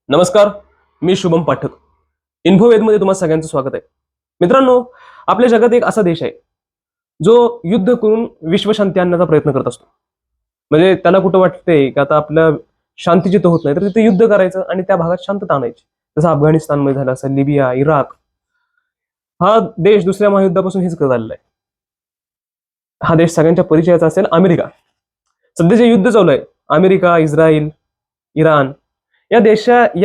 नमस्कार. मी शुभम पाठक. इन्फोवेदमध्ये तुम्हाला सगळ्यांचं स्वागत आहे. मित्रांनो, आपल्या जगात एक असा देश आहे जो युद्ध करून विश्वशांती आणण्याचा प्रयत्न करत असतो. म्हणजे त्याला कुठं वाटतंय की आता आपल्या शांती जिथं होत नाही तर तिथे युद्ध करायचं आणि त्या भागात शांतता आणायची. जसं अफगाणिस्तानमध्ये झालं, असं लिबिया, इराक. हा देश दुसऱ्या महायुद्धापासून हेच करत आलेला आहे. हा देश सगळ्यांच्या परिचयाचा असेल, अमेरिका. सध्या जे युद्ध चालू आहे, अमेरिका, इस्रायल, इराण या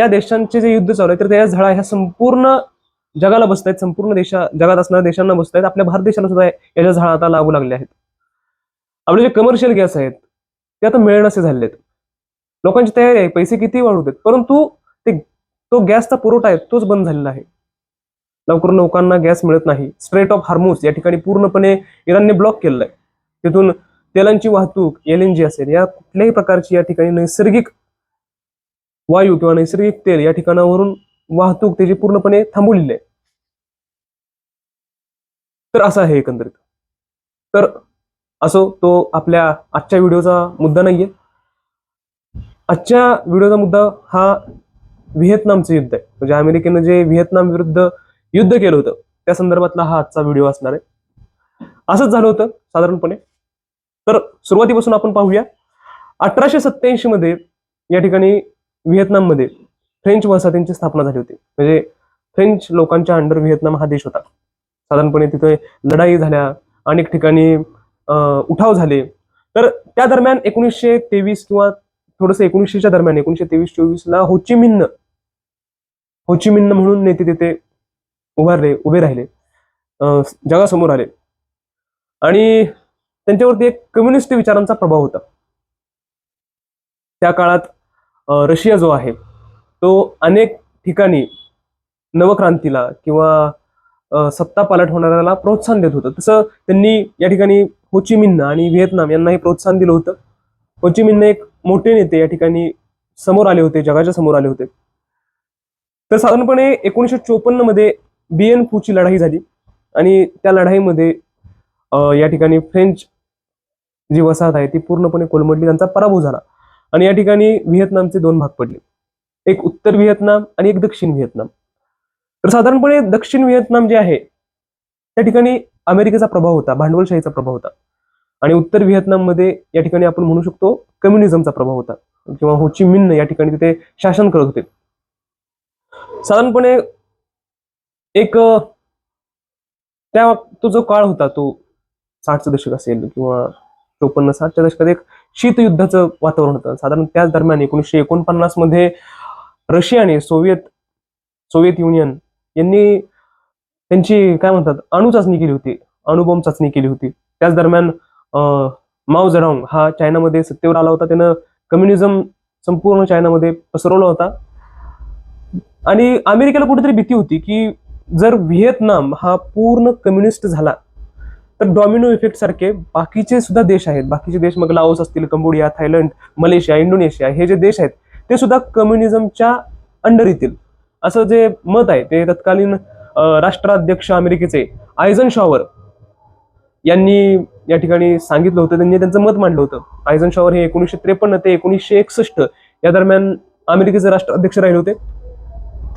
देशांचे जे युद्ध चालू आहे, तर त्या झळा ह्या संपूर्ण जगाला बसत आहेत. संपूर्ण जगात असणाऱ्या देशांना बसत आहेत. आपल्या भारत देशाला सुद्धा याच्या झळा आता लागू लागल्या आहेत. आपले जे कमर्शियल गॅस आहेत ते आता मिळेनासे झालेले आहेत. लोकांची तयारी आहे, पैसे किती वाढू देत, परंतु तो गॅसचा पुरवठा आहे तोच बंद झालेला आहे. लवकर लोकांना गॅस मिळत नाही. स्ट्रेट ऑफ हार्मुज या ठिकाणी पूर्णपणे इराणने ब्लॉक केलेलं आहे. तिथून तेलांची वाहतूक, LNG असेल, या कुठल्याही प्रकारची या ठिकाणी नैसर्गिक वायू किंवा नैसर्गिक तेल या ठिकाणावरून वाहतूक त्याची पूर्णपणे थांबवलेली आहे. तर असं आहे एकंदरीत. तर असो, तो आपल्या आजच्या व्हिडिओचा मुद्दा नाहीये. आजच्या व्हिडिओचा मुद्दा हा व्हिएतनामचं युद्ध आहे. म्हणजे अमेरिकेनं जे व्हिएतनाम विरुद्ध युद्ध केलं होतं त्या संदर्भातला हा आजचा व्हिडिओ असणार आहे. असंच झालं होतं साधारणपणे. तर सुरुवातीपासून आपण पाहूया. 1887 मध्ये या ठिकाणी व्हिएतनाममध्ये फ्रेंच वसाहतींची स्थापना झाली होती. म्हणजे फ्रेंच लोकांच्या अंडर व्हिएतनाम हा देश होता. साधारणपणे तिथे लढाई झाल्या, अनेक ठिकाणी उठाव झाले. तर त्या दरम्यान 1923 किंवा थोडस 1900च्या दरम्यान 1923-24 ला होचिमिन्ह म्हणून नेते तिथे उभे राहिले, जगासमोर आले. आणि त्यांच्यावरती एक कम्युनिस्ट विचारांचा प्रभाव होता. त्या काळात रशिया जो आहे तो अनेक ठिकाणी नवक्रांतीला किंवा सत्ता पालट होणाऱ्याला प्रोत्साहन देत होतं. तसं त्यांनी या ठिकाणी होचिमिन्ह आणि व्हिएतनाम यांनाही प्रोत्साहन दिलं होतं. होचिमिन्ह एक मोठे नेते या ठिकाणी समोर आले होते, जगाच्या समोर आले होते. तर साधारणपणे 1954 मध्ये BN फूची लढाई झाली आणि त्या लढाईमध्ये या ठिकाणी फ्रेंच जी वसाहत आहे ती पूर्णपणे कोलमडली, त्यांचा पराभव झाला. आणि या ठिकाणी व्हिएतनामचे दोन भाग पडले, एक उत्तर व्हिएतनाम आणि एक दक्षिण व्हिएतनाम. तर साधारणपणे दक्षिण व्हिएतनाम जे आहे त्या ठिकाणी अमेरिकेचा प्रभाव होता, भांडवलशाहीचा प्रभाव होता. आणि उत्तर व्हिएतनाम मध्ये या ठिकाणी आपण म्हणू शकतो कम्युनिझमचा प्रभाव होता, किंवा होचिमिन्ह या ठिकाणी तिथे शासन करत होते. साधारणपणे एक तो जो काळ होता तो 60चं दशक असेल किंवा 54-60च्या दशकात एक शीतयुद्धाचं वातावरण होतं. साधारण त्याच दरम्यान 1949 मध्ये रशियाने सोवियत युनियन यांनी त्यांची काय म्हणतात अणुचाचणी केली होती, अणुबॉम्ब चाचणी केली होती. त्याच दरम्यान माओ जेडॉंग हा चायनामध्ये सत्तेवर आला होता. त्यानं कम्युनिझम संपूर्ण चायनामध्ये पसरवला होता. आणि अमेरिकेला कुठेतरी भीती होती की जर व्हिएतनाम हा पूर्ण कम्युनिस्ट झाला तर डॉमिनो इफेक्ट सारखे बाकीचे सुद्धा देश आहेत, बाकीचे देश मग लाओस असतील, कंबोडिया, थायलंड, मलेशिया, इंडोनेशिया, हे जे देश आहेत ते सुद्धा कम्युनिझमच्या अंडर येतील, असं जे मत आहे ते तत्कालीन राष्ट्राध्यक्ष अमेरिकेचे आयझनशॉवर यांनी या ठिकाणी सांगितलं होतं. त्यांनी त्यांचं मत मांडलं होतं. आयझनशॉवर हे 1953 ते 1961 या दरम्यान अमेरिकेचे राष्ट्राध्यक्ष राहिले होते.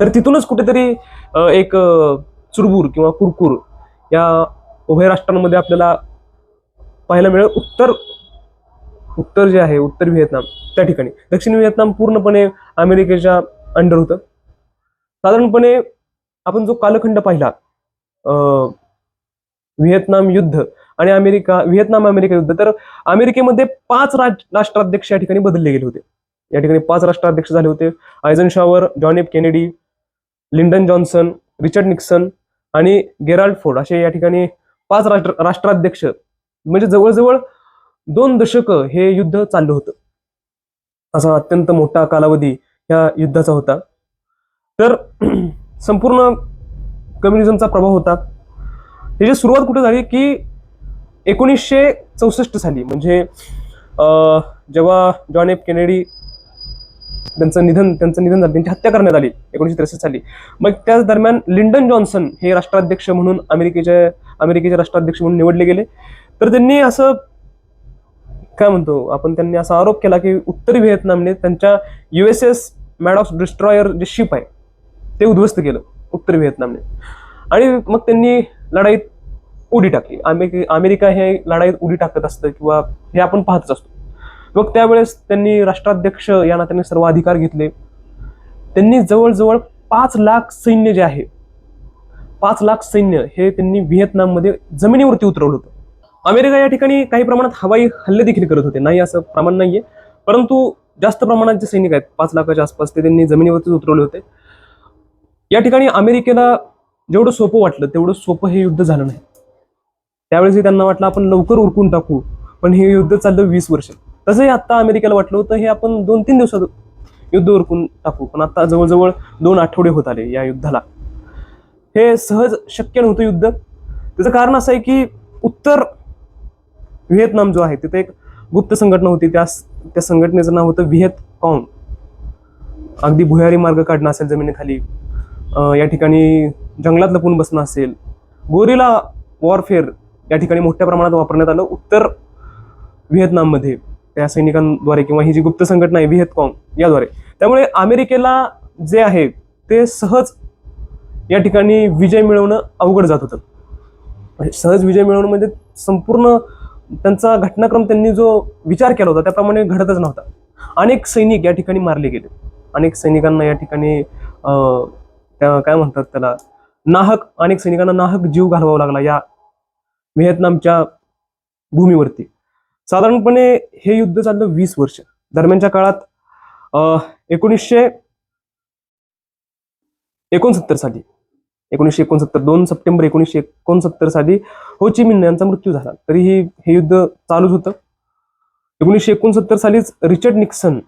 तर तिथूनच कुठेतरी एक चुरबूर किंवा कुरकुर या उभय राष्ट्रांमध्ये आपल्याला पाहायला मिळेल. उत्तर जे आहे, उत्तर व्हिएतनाम त्या ठिकाणी. दक्षिण व्हिएतनाम पूर्णपणे अमेरिकेच्या अंडर होतं. साधारणपणे आपण जो कालखंड पाहिला, व्हिएतनाम युद्ध आणि व्हिएतनाम अमेरिका युद्ध, तर अमेरिकेमध्ये 5 राष्ट्राध्यक्ष या ठिकाणी बदलले गेले होते. या ठिकाणी 5 राष्ट्राध्यक्ष झाले होते. Eisenhower, John F. Kennedy, Lyndon Johnson, Richard Nixon आणि गेराल्ड फोर्ड असे या ठिकाणी 5 राष्ट्राध्यक्ष. म्हणजे जवळजवळ 2 दशकं हे युद्ध चाललं होतं. असा अत्यंत मोठा कालावधी या युद्धाचा होता. तर संपूर्ण कम्युनिझमचा प्रभाव होता. त्याची सुरुवात कुठे झाली की 1964 साली, म्हणजे जेव्हा जॉन F. केनेडी त्यांचं निधन झालं, त्यांची हत्या करण्यात आली 1963 साली. मग त्याच दरम्यान लिंडन जॉन्सन हे राष्ट्राध्यक्ष म्हणून अमेरिकेचे राष्ट्राध्यक्ष म्हणून निवडले गेले. तर त्यांनी असं काय म्हणतो आपण, त्यांनी असा आरोप केला की उत्तर व्हिएतनामने त्यांच्या USS मॅडॉक्स डिस्ट्रॉयर जे शिप आहे ते उद्ध्वस्त केलं उत्तर व्हिएतनामने. आणि मग त्यांनी लढाईत उडी टाकली. अमेरिका हे लढाईत उडी टाकत असतं किंवा हे आपण पाहतच असतो. मग त्यावेळेस त्यांनी राष्ट्राध्यक्ष या नात्याने सर्व अधिकार घेतले. त्यांनी जवळजवळ 5 लाख सैन्य जे आहे 5 लाख सैन्य हे त्यांनी व्हिएतनाममध्ये जमिनीवरती उतरवलं होतं. अमेरिका या ठिकाणी काही प्रमाणात हवाई हल्ले देखील करत होते, नाही असं प्रमाण नाहीये, परंतु जास्त प्रमाणात जे सैनिक आहेत 5 लाखाच्या आसपास ते त्यांनी जमिनीवरती उतरवले होते. या ठिकाणी अमेरिकेला जेवढं सोपं वाटलं तेवढं सोपं हे युद्ध झालं नाही. त्यावेळेस त्यांना वाटलं आपण लवकर उरकून टाकू, पण हे युद्ध चाललं 20 वर्ष. तसंही आता अमेरिकेला वाटलं होतं हे आपण 2-3 दिवसात युद्ध उरकून टाकू, पण आता जवळजवळ 2 आठवडे होत आले या युद्धाला. हे सहज शक्य नव्हतं युद्ध. त्याचं कारण असं आहे की उत्तर व्हिएतनाम जो आहे तिथे एक गुप्त संघटना होती. त्या संघटनेचं नाव होतं व्हिएतकॉंग. अगदी भुयारी मार्ग काढणं असेल जमिनीखाली, या ठिकाणी जंगलात लपून बसणं असेल, गोरिला वॉरफेअर या ठिकाणी मोठ्या प्रमाणात वापरण्यात आलं उत्तर व्हिएतनाममध्ये त्या सैनिकांद्वारे, किंवा ही जी गुप्त संघटना आहे व्हिएतकॉंग याद्वारे. त्यामुळे अमेरिकेला जे आहे ते सहज या ठिकाणी विजय मिळवणं अवघड जात होतं. सहज विजय मिळवणं म्हणजे संपूर्ण त्यांचा घटनाक्रम त्यांनी जो विचार केला होता त्याप्रमाणे घडतच नव्हता. अनेक सैनिक या ठिकाणी मारले गेले. अनेक सैनिकांना या ठिकाणी काय म्हणतात त्याला अनेक सैनिकांना नाहक जीव घालवावा लागला या व्हिएतनामच्या भूमीवरती. साधारणपणे हे युद्ध चाललं 20 वर्ष. दरम्यानच्या काळात 1969 साली 2 सप्टेंबर 1969 साली हो ची मिन्ह यांचा मृत्यू झाला. तरीही हे युद्ध चालूच होतं. 1969 सालीच रिचर्ड निक्सन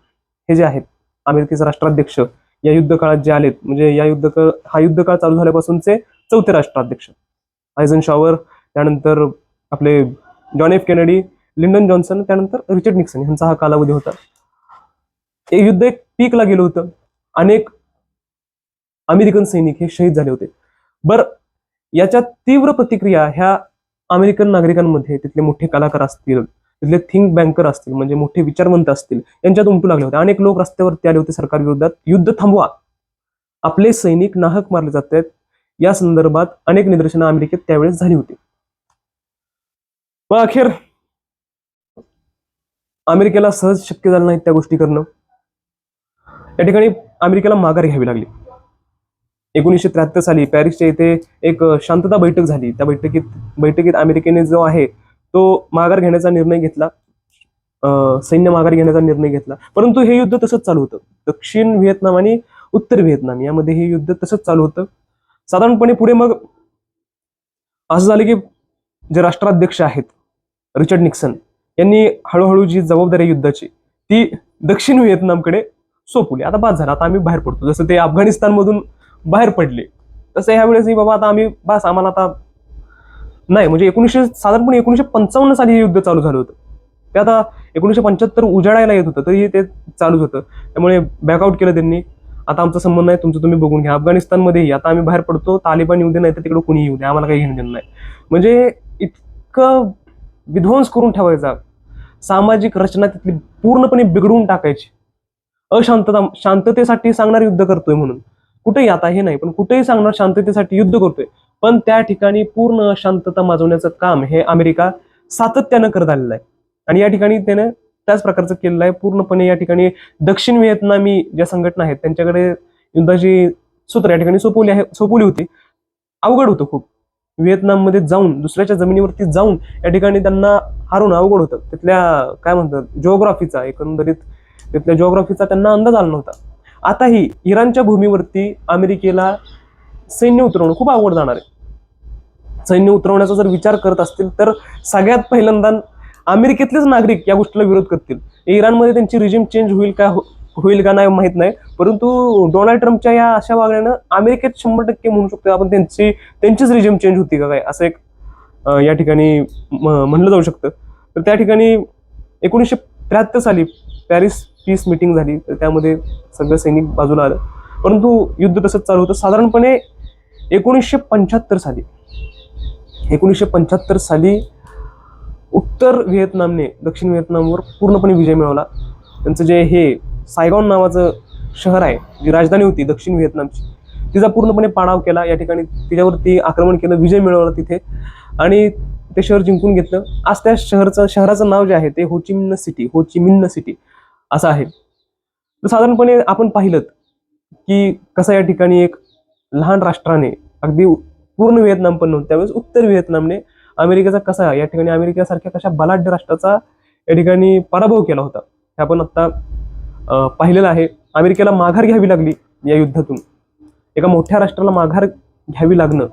हे जे आहेत अमेरिकेचे राष्ट्राध्यक्ष या युद्ध काळात जे आलेत, म्हणजे हा युद्ध काळ चालू झाल्यापासूनचे 4थे राष्ट्राध्यक्ष. आयझनशॉवर, त्यानंतर आपले John F Kennedy, Lyndon Johnson, त्यानंतर रिचर्ड निक्सन यांचा हा कालावधी होता. हे युद्ध एक पीकला गेलं होतं. अनेक अमेरिकन सैनिक हे शहीद झाले होते. याच्या तीव्र प्रतिक्रिया ह्या अमेरिकन नागरिकांमध्ये, तिथले मोठे कलाकार असतील, तिथले थिंक बँकर असतील, म्हणजे मोठे विचारवंत असतील, यांच्यात उमटू लागले होते. अनेक लोक रस्त्यावरती आले होते सरकारविरोधात, युद्ध थांबवा, आपले सैनिक नाहक मारले जात आहेत, या संदर्भात अनेक निदर्शनं अमेरिकेत त्यावेळेस झाली होती. मग अखेर अमेरिकेला सहज शक्य झालं नाही त्या गोष्टी करणं. या ठिकाणी अमेरिकेला माघार घ्यावी लागली. 1973 साली पॅरिसच्या इथे एक शांतता बैठक झाली. त्या बैठकीत अमेरिकेने जो आहे तो माघार घेण्याचा निर्णय घेतला, सैन्य माघार घेण्याचा निर्णय घेतला. परंतु हे युद्ध तसंच चालू होतं. दक्षिण व्हिएतनाम आणि उत्तर व्हिएतनाम यामध्ये हे युद्ध तसंच चालू होतं. साधारणपणे पुढे मग असं झालं की जे राष्ट्राध्यक्ष आहेत रिचर्ड निक्सन यांनी हळूहळू जी जबाबदारी युद्धाची ती दक्षिण व्हिएतनामकडे सोपवली. आता बाद झाला, आता आम्ही बाहेर पडतो. जसं ते अफगाणिस्तानमधून बाहेर पडले तसं ह्यावेळेस बाबा आता आम्ही आम्हाला आता नाही, म्हणजे साधारणपणे 1955 साली हे युद्ध चालू झालं होतं. ते आता 1975 उजाडायला येत होतं तरी ते चालूच होतं. त्यामुळे बॅकआउट केलं त्यांनी. आता आमचा संबंध नाही, तुमचं तुम्ही बघून घ्या. अफगाणिस्तानमध्येही आता आम्ही बाहेर पडतो, तालिबान येऊ दे नाही तर तिकडे कुणीही येऊ दे, आम्हाला काही घेणं देणं नाही. म्हणजे इतकं विध्वंस करून ठेवायचा, सामाजिक रचना तिथली पूर्णपणे बिघडवून टाकायची, शांततेसाठी सांगणार युद्ध करतोय म्हणून. कुठेही आता हे नाही, पण कुठेही सांगणार शांततेसाठी युद्ध करतोय, पण त्या ठिकाणी पूर्ण शांतता माजवण्याचं काम हे अमेरिका सातत्यानं करत आलेलं आहे. आणि या ठिकाणी त्यानं त्याच प्रकारचं केलेलं आहे. पूर्णपणे या ठिकाणी दक्षिण व्हिएतनामी ज्या संघटना आहेत त्यांच्याकडे युद्धाची सूत्र या ठिकाणी सोपवली होती. अवघड होतं खूप. व्हिएतनाममध्ये जाऊन, दुसऱ्याच्या जमिनीवरती जाऊन या ठिकाणी त्यांना हारून अवघड होतं. तिथल्या काय म्हणतात एकंदरीत तिथल्या जिओग्राफीचा त्यांना अंदाज आला नव्हता. आताही इराणच्या भूमीवरती अमेरिकेला सैन्य उतरवणं खूप अवघड जाणार आहे. सैन्य उतरवण्याचा जर विचार करत असतील तर सगळ्यात पहिल्यांदा अमेरिकेतलेच नागरिक या गोष्टीला विरोध करतील. इराणमध्ये त्यांची रिजिम चेंज होईल का नाही माहित नाही, परंतु डोनाल्ड ट्रम्पच्या या अशा वागण्यानं अमेरिकेत 100% म्हणू शकतो आपण त्यांचीच रिजिम चेंज होती का काय, असं एक या ठिकाणी म्हणलं जाऊ शकतं. तर त्या ठिकाणी 1973 साली पॅरिस पीस मीटिंग झाली, तर त्यामध्ये सगळं सैनिक बाजूला आलं, परंतु युद्ध तसंच चालू होतं. साधारणपणे 1975 साली उत्तर व्हिएतनामने दक्षिण व्हिएतनामवर पूर्णपणे विजय मिळवला. त्यांचं जे हे सायगॉन नावाचं शहर आहे, जी राजधानी होती दक्षिण व्हिएतनामची, तिचा पूर्णपणे पाडाव केला या ठिकाणी, तिच्यावरती आक्रमण केलं, विजय मिळवला तिथे आणि ते शहर जिंकून घेतलं. आज त्या शहराचं नाव जे आहे ते होचिमिन्ह सिटी असं आहे. तर साधारणपणे आपण पाहिलं की कसं या ठिकाणी एक लहान राष्ट्राने, अगदी पूर्ण व्हिएतनाम पण नव्हतं त्यावेळेस, उत्तर व्हिएतनामने अमेरिकेचा कसा या ठिकाणी, अमेरिकेसारख्या कशा बलाढ्य राष्ट्राचा या ठिकाणी पराभव केला होता हे आपण आता पाहिलेलं आहे. अमेरिकेला माघार घ्यावी लागली या युद्धातून, एका मोठ्या राष्ट्राला माघार घ्यावी लागणं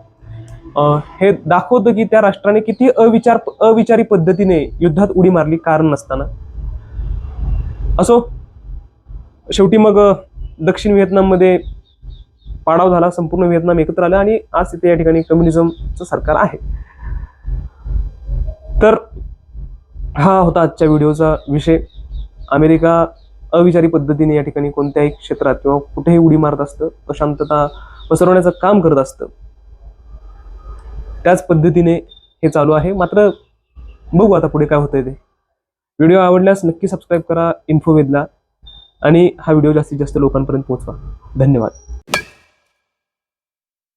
हे दाखवतं की त्या राष्ट्राने किती अविचारी पद्धतीने युद्धात उडी मारली कारण नसताना. असो, शेवटी मग दक्षिण व्हिएतनाममध्ये पाडाव झाला, संपूर्ण व्हिएतनाम एकत्र आलं आणि आज तिथे या ठिकाणी कम्युनिझमचं सरकार आहे. तर हा होता आजच्या व्हिडिओचा विषय. अमेरिका अविचारी पद्धतीने या ठिकाणी कोणत्याही क्षेत्रात किंवा कुठेही उडी मारत असतं, अशांतता पसरवण्याचं काम करत असतं. त्याच पद्धतीने हे चालू आहे. मात्र बघू आता पुढे काय होतंय ते. व्हिडिओ आवडल्यास नक्की सबस्क्राईब करा इन्फोवेदला आणि हा व्हिडिओ जास्तीत जास्त लोकांपर्यंत पोहोचवा. धन्यवाद.